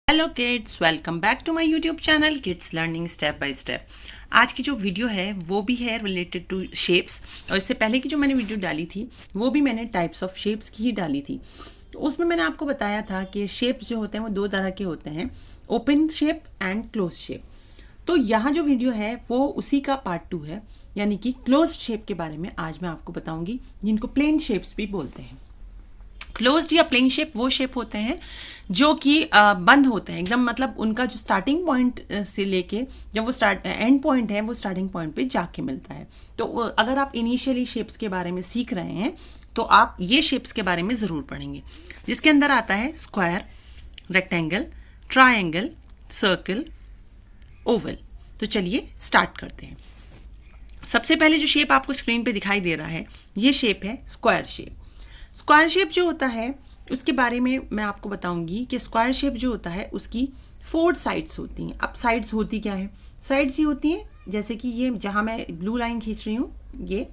Hello kids, welcome back to my YouTube channel kids learning step by step. आज की जो video है वो भी है रिलेटेड टू शेप्स, और इससे पहले की जो मैंने वीडियो डाली थी वो भी मैंने टाइप्स ऑफ शेप्स की ही डाली थी। तो उसमें मैंने आपको बताया था कि शेप्स जो होते हैं वो दो तरह के होते हैं, open shape and close shape. तो यहाँ जो वीडियो है वो उसी का पार्ट 2 है, यानी कि क्लोज शेप के बारे में आज मैं आपको बताऊंगी, जिनको प्लेन शेप्स भी बोलते हैं। क्लोज्ड या प्लेन शेप वो शेप होते हैं जो कि बंद होते हैं एकदम, मतलब उनका जो स्टार्टिंग पॉइंट से लेके जब वो एंड पॉइंट है वो स्टार्टिंग पॉइंट पे जाके मिलता है। तो अगर आप इनिशियली शेप्स के बारे में सीख रहे हैं तो आप ये शेप्स के बारे में ज़रूर पढ़ेंगे, जिसके अंदर आता है square, rectangle, triangle, circle, Oval. तो चलिए स्टार्ट करते हैं। सबसे पहले जो शेप आपको स्क्रीन पे दिखाई दे रहा है ये शेप है स्क्वायर शेप। स्क्वायर शेप जो होता है उसके बारे में मैं आपको बताऊंगी कि स्क्वायर शेप जो होता है उसकी 4 साइड्स होती हैं। अब साइड्स होती क्या है? साइड्स ही होती हैं, जैसे कि ये जहां मैं ब्लू लाइन खींच रही हूँ ये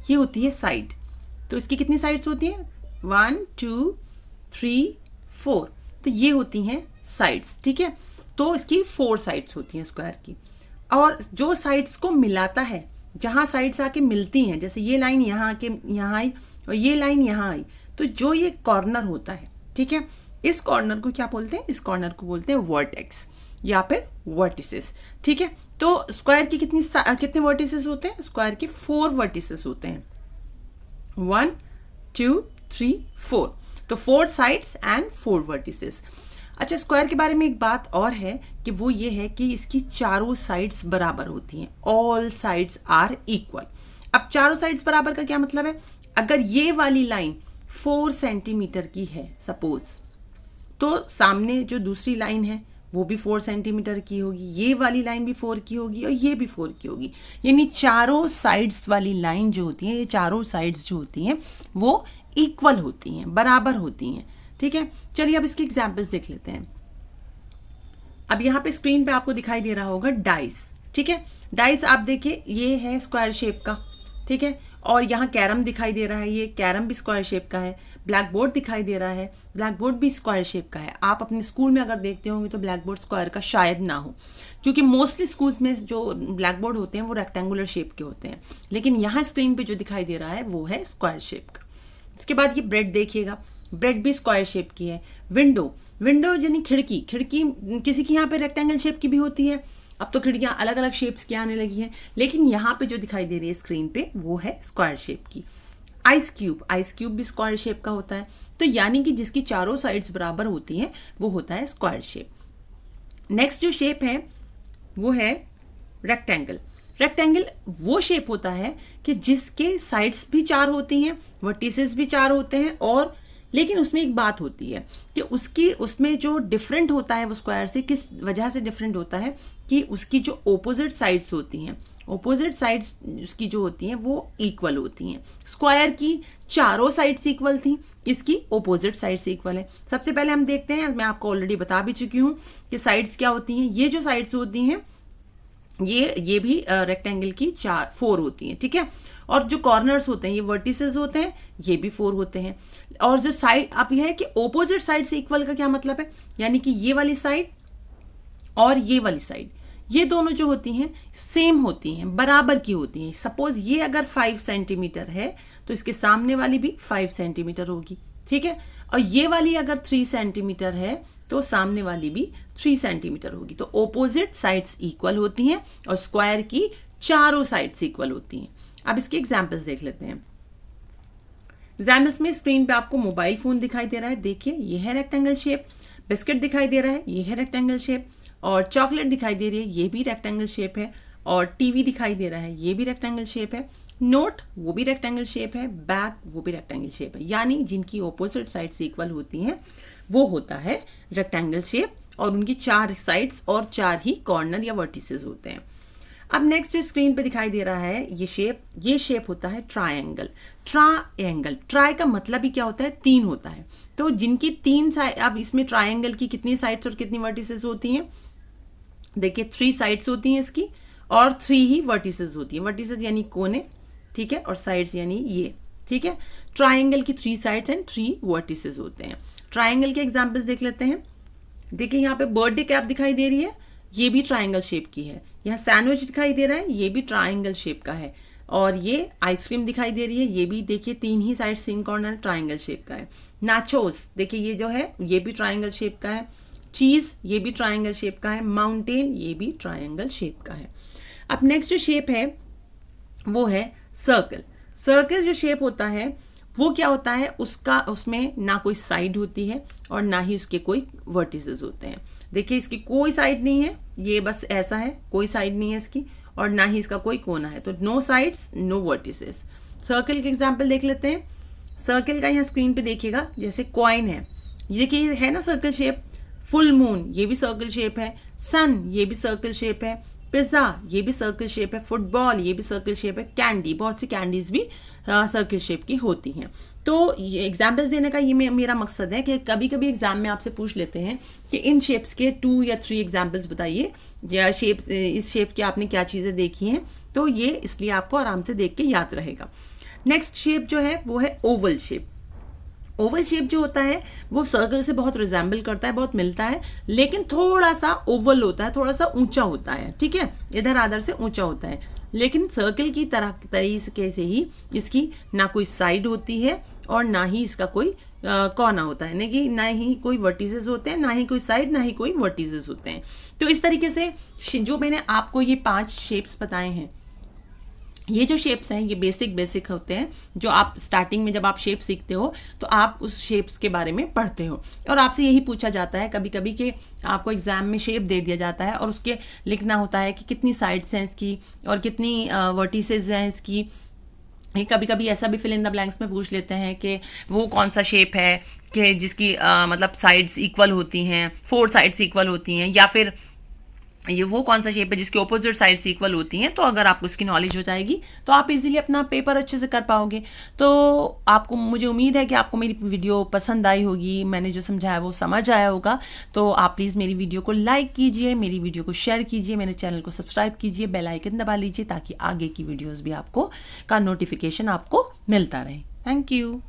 होती है साइड। तो इसकी कितनी साइड्स होती हैं? 1 2 3 4। तो ये होती हैं साइड्स, ठीक है। तो इसकी 4 साइड्स होती हैं स्क्वायर की, और जो साइड्स को मिलाता है, जहां साइड्स आके मिलती हैं, जैसे ये लाइन यहाँ आके यहाँ आई और ये लाइन यहाँ आई, तो जो ये कॉर्नर होता है, ठीक है, इस कॉर्नर को क्या बोलते हैं? इस कॉर्नर को बोलते हैं वर्टेक्स या फिर वर्टिसेस, ठीक है। तो स्क्वायर की कितने वर्टिसेस होते हैं? स्क्वायर के 4 वर्टिसेस होते हैं, 1 2 3 4। तो 4 साइड्स एंड 4 वर्टिसेस। अच्छा, स्क्वायर के बारे में एक बात और है कि वो ये है कि इसकी चारों साइड्स बराबर होती हैं, ऑल साइड्स आर इक्वल। अब चारों साइड्स बराबर का क्या मतलब है? अगर ये वाली लाइन 4 सेंटीमीटर की है सपोज, तो सामने जो दूसरी लाइन है वो भी 4 सेंटीमीटर की होगी, ये वाली लाइन भी 4 की होगी और ये भी 4 की होगी। यानी चारों साइड्स वाली लाइन जो होती है, ये चारों साइड्स जो होती हैं वो इक्वल होती हैं, बराबर होती हैं, ठीक है। चलिए अब इसके एग्जाम्पल्स देख लेते हैं। अब यहाँ पे स्क्रीन पे आपको दिखाई दे रहा होगा डाइस, ठीक है। डाइस आप देखिए, ये है स्क्वायर शेप का, ठीक है। और यहाँ कैरम दिखाई दे रहा है, ये कैरम भी स्क्वायर शेप का है। ब्लैक बोर्ड दिखाई दे रहा है, ब्लैक बोर्ड भी स्क्वायर शेप का है। आप अपने स्कूल में अगर देखते होंगे तो ब्लैक बोर्ड स्क्वायर का शायद ना हो, क्योंकि मोस्टली स्कूल्स में जो ब्लैक बोर्ड होते हैं वो रेक्टेंगुलर शेप के होते हैं, लेकिन यहाँ स्क्रीन पे जो दिखाई दे रहा है वो है स्क्वायर शेप का। उसके बाद ये ब्रेड देखिएगा, ब्रेड भी स्क्वायर शेप की है। विंडो यानी खिड़की किसी की यहाँ पे रेक्टेंगल शेप की भी होती है। अब तो खिड़कियां अलग अलग शेप्स की आने लगी हैं, लेकिन यहाँ पे जो दिखाई दे रही है स्क्रीन पे वो है स्क्वायर शेप की। आइस क्यूब भी स्क्वायर शेप का होता है। तो यानी कि जिसकी चारों साइड्स बराबर होती हैं वो होता है स्क्वायर शेप। नेक्स्ट जो शेप है वो है रेक्टेंगल वो शेप होता है कि जिसके साइड्स भी 4 होती हैं, वर्टिसेस भी 4 होते हैं, और लेकिन उसमें एक बात होती है कि उसमें जो डिफरेंट होता है वो स्क्वायर से किस वजह से डिफरेंट होता है कि उसकी जो ओपोजिट साइड्स होती हैं, ओपोजिट साइड्स उसकी जो होती हैं वो इक्वल होती हैं। स्क्वायर की चारों साइड्स इक्वल थी, इसकी ओपोजिट साइड्स इक्वल है। सबसे पहले हम देखते हैं, मैं आपको ऑलरेडी बता भी चुकी हूँ कि साइड्स क्या होती हैं। ये जो साइड्स होती हैं ये भी रेक्टेंगल की 4 होती हैं, ठीक है। और जो कॉर्नर्स होते हैं ये वर्टिसेस होते हैं, ये भी 4 होते हैं। और जो साइड अब यह है कि ओपोजिट साइड से इक्वल का क्या मतलब है, यानी कि ये वाली साइड और ये वाली साइड, ये दोनों जो होती हैं सेम होती हैं, बराबर की होती हैं। सपोज ये अगर 5 सेंटीमीटर है तो इसके सामने वाली भी 5 सेंटीमीटर होगी, ठीक है। और ये वाली अगर 3 सेंटीमीटर है तो सामने वाली भी 3 सेंटीमीटर होगी। तो ओपोजिट साइड्स इक्वल होती हैं और स्क्वायर की चारों साइड्स इक्वल होती हैं। अब इसके एग्जाम्पल्स देख लेते हैं। एग्जाम्पल्स में स्क्रीन पे आपको मोबाइल फोन दिखाई दे रहा है, देखिए ये है रेक्टेंगल शेप। बिस्किट दिखाई दे रहा है, ये है रेक्टेंगल शेप। और चॉकलेट दिखाई दे रही है, ये भी रेक्टेंगल शेप है। और टीवी दिखाई दे रहा है, ये भी रेक्टेंगल शेप है। नोट वो भी रेक्टेंगल शेप है। बैग वो भी रेक्टेंगल शेप है। यानी जिनकी ऑपोजिट साइड्स इक्वल होती हैं वो होता है रेक्टेंगल शेप, और उनकी 4 साइड्स और 4 ही कॉर्नर या वर्टिसेस होते हैं। अब नेक्स्ट स्क्रीन पे दिखाई दे रहा है ये शेप होता है ट्रायंगल। ट्राई का मतलब ही क्या होता है? 3 होता है। तो जिनकी 3 साइड, अब इसमें ट्रायंगल की कितनी साइड्स और कितनी वर्टिसेस होती हैं? देखिए 3 साइड्स होती हैं इसकी, और 3 ही वर्टिसेस होती हैं। वर्टिसेस यानी कोने, ठीक है, और साइड्स यानी ये, ठीक है। ट्रायंगल की 3 साइड्स एंड 3 वर्टिसेस होते हैं। ट्रायंगल के एग्जांपल्स देख लेते हैं। देखिए यहाँ पे बर्थडे कैप दिखाई दे रही है, ये भी ट्राइंगल शेप की है। यहाँ सैंडविच दिखाई दे रहा है, ये भी ट्राइंगल शेप का है। और ये आइसक्रीम दिखाई दे रही है, ये भी देखिए 3 ही साइड 3 कॉर्नर ट्राइंगल शेप का है। नाचोस देखिए ये जो है ये भी ट्राइंगल शेप का है। चीज ये भी ट्राइंगल शेप का है। माउंटेन ये भी ट्राइंगल शेप का है। अब नेक्स्ट जो शेप है वो है सर्कल। सर्कल जो शेप होता है वो क्या होता है, उसमें ना कोई साइड होती है और ना ही उसके कोई वर्टिसेस होते हैं। देखिए इसकी कोई साइड नहीं है, ये बस ऐसा है, कोई साइड नहीं है इसकी, और ना ही इसका कोई कोना है। तो no sides no vertices. Circle के एग्जांपल देख लेते हैं। सर्कल का यहाँ स्क्रीन पे देखिएगा, जैसे कॉइन है, ये देखिए है ना सर्कल शेप। फुल मून ये भी सर्कल शेप है। सन ये भी सर्कल शेप है। पिज्जा ये भी सर्कल शेप है। फुटबॉल ये भी सर्कल शेप है। कैंडी, बहुत सी कैंडीज भी सर्कल शेप की होती हैं। तो ये एग्जाम्पल्स देने का ये मेरा मकसद है कि कभी कभी एग्जाम में आपसे पूछ लेते हैं कि इन शेप्स के 2 या 3 एग्जाम्पल्स बताइए, या शेप इस शेप की आपने क्या चीज़ें देखी हैं। तो ये इसलिए आपको आराम से देख के याद रहेगा। नेक्स्ट शेप जो है वो है ओवल शेप। ओवल शेप जो होता है वो सर्कल से बहुत रिजेंबल करता है, बहुत मिलता है, लेकिन थोड़ा सा ओवल होता है, थोड़ा सा ऊंचा होता है। ठीक है, इधर आधर से ऊंचा होता है, लेकिन सर्कल की तरीके से ही इसकी ना कोई साइड होती है और ना ही इसका कोई कोना होता है, कि ना ही कोई वर्टिसेस होते हैं, ना ही कोई साइड, ना ही कोई वर्टिसेस होते हैं। तो इस तरीके से जो मैंने आपको ये 5 शेप्स बताए हैं, ये जो शेप्स हैं ये बेसिक होते हैं, जो आप स्टार्टिंग में जब आप शेप सीखते हो तो आप उस शेप्स के बारे में पढ़ते हो। और आपसे यही पूछा जाता है कभी कभी कि आपको एग्जाम में शेप दे दिया जाता है और उसके लिखना होता है कि कितनी साइड्स हैं इसकी और कितनी वर्टिसेस हैं इसकी। कभी कभी ऐसा भी फिल इन द ब्लैंक्स में पूछ लेते हैं कि वो कौन सा शेप है कि जिसकी मतलब साइड्स इक्वल होती हैं, 4 साइड्स इक्वल होती हैं, या फिर ये वो कौन सा शेप है जिसके ऑपोजिट साइड्स इक्वल होती हैं। तो अगर आपको इसकी नॉलेज हो जाएगी तो आप इजीली अपना पेपर अच्छे से कर पाओगे। तो आपको, मुझे उम्मीद है कि आपको मेरी वीडियो पसंद आई होगी, मैंने जो समझाया वो समझ आया होगा। तो आप प्लीज़ मेरी वीडियो को लाइक कीजिए, मेरी वीडियो को शेयर कीजिए, मेरे चैनल को सब्सक्राइब कीजिए, बेल आइकन दबा लीजिए ताकि आगे की वीडियोज़ भी आपको का नोटिफिकेशन आपको मिलता रहे। Thank you.